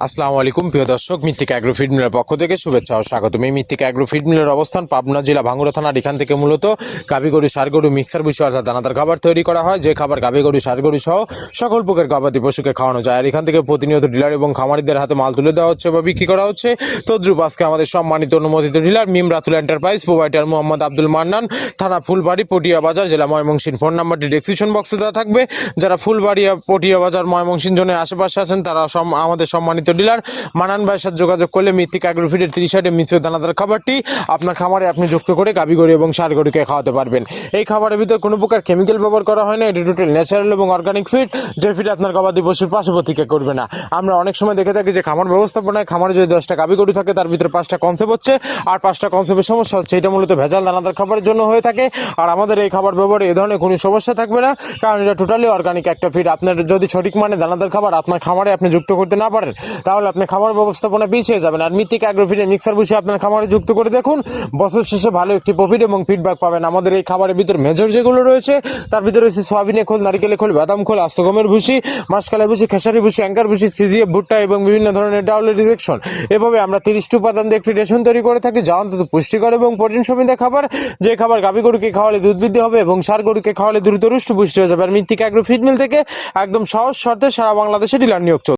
আসসালামু আলাইকুম প্রিয় দর্শক, মৃত্তিকা অ্যাগ্রো ফিড মিলের পক্ষ থেকে শুভেচ্ছা ও স্বাগতম। এই মৃত্তিকা অ্যাগ্রো ফিড মিলের অবস্থান পাবনা জেলা ভাঙ্গুড়া থানার। এখান থেকে মূলত গাভী গরু, ষাঁড় গরু, মিক্সার ভুসি অর্থাৎ দানাদার খাবার তৈরি করা হয়, যে খাবার গাভী গরু, ষাঁড় গরু সহ সকল প্রকার গবাদি পশুকে খাওয়ানো যায়। আর এখান থেকে প্রতিনিয়ত ডিলার এবং খামারিদের হাতে মাল তুলে দেওয়া হচ্ছে বা বিক্রি করা হচ্ছে। তদ্রুপ আজকে আমাদের সম্মানিত অনুমোদিত ডিলার মিম রাতুল এন্টারপ্রাইজ, প্রোভাইডার মোহাম্মদ আব্দুল মান্নান, থানা ফুলবাড়ি, পটিয়া বাজার, জেলা ময়মনসিংহ। ফোন নাম্বারটি ডেসক্রিপশন বক্সে দেওয়া থাকবে। যারা ফুলবাড়ি, পটিয়া বাজার, ময়মনসিংহ জোনের আশেপাশে আছেন তারা আমাদের সম্মানিত ডিলার মানান ভাইয়ের সাথে যোগাযোগ করলে মৃত্তিকা অ্যাগ্রো ফিডের 30 মিশ্র দানাদার খাবারটি আপনার খামারে আপনি যুক্ত করে গাভী গরু এবং ষাঁড় গরুকে খাওয়াতে পারবেন। এই খাবারের ভিতরে কোনো প্রকার কেমিক্যাল ব্যবহার করা হয় না। এটি টোটাল ন্যাচারাল এবং অর্গানিক ফিড, যে ফিড আপনার গবাদি পশুর পার্শ্বপ্রতিক্রিয়া করবে না। আমরা অনেক সময় দেখে থাকি যে খামার ব্যবস্থাপনায় খামারে যদি 10টা গাভী গরু থাকে তার ভিতরে 5টা কনসেপ্ট হচ্ছে, আর 5টা কনসেপ্টের সমস্যা হচ্ছে। এটা মূলত ভেজাল দানাদার খাবারের জন্য হয়ে থাকে। আর আমাদের এই খাবার ব্যবহারে এ ধরনের কোনো সমস্যা থাকবে না, কারণ এটা টোটালি অর্গানিক একটা ফিড। আপনার যদি সঠিক মানে দানাদার খাবার আপনার খামারে আপনি যুক্ত করতে না পারেন, তাহলে আপনি খাবার ব্যবস্থাপনা পিছিয়ে যাবেন। আর মৃত্তিকা অ্যাগ্রো ফিডে মিক্সার ভুসি আপনার খামারে যুক্ত করে দেখুন, বছর শেষে ভালো একটি প্রফিট এবং ফিডব্যাক পাবেন। আমাদের এই খাবারের ভিতরে মেজর যেগুলো রয়েছে তার ভিতরে রয়েছে সয়াবিনের খোল, নারিকেলের খোল, বাদাম খোল, আস্ত গমের ভুসি, মাসকালাই ভুসি, খেসারি ভুসি, অ্যাঙ্কার ভুসি, সিজিএফ ভুট্টা এবং বিভিন্ন ধরনের ডাউলের রিজেকশন। এভাবে আমরা 30টি উপাদান দিয়ে একটি রেশন তৈরি করে থাকি, যা অন্তত পুষ্টিকর এবং প্রোটিন সমৃদ্ধ খাবার। যে খাবার গাভী গরুকে খাওয়ালে দুধ বৃদ্ধি হবে এবং ষাঁড় গরুকে খাওয়ালে দ্রুত রুষ্ট পুষ্টি হয়ে যাবে। আর মৃত্তিকা অ্যাগ্রো ফিড মিল থেকে একদম সহজ শর্তে সারা বাংলাদেশে ডিলার নিয়োগ চলছে।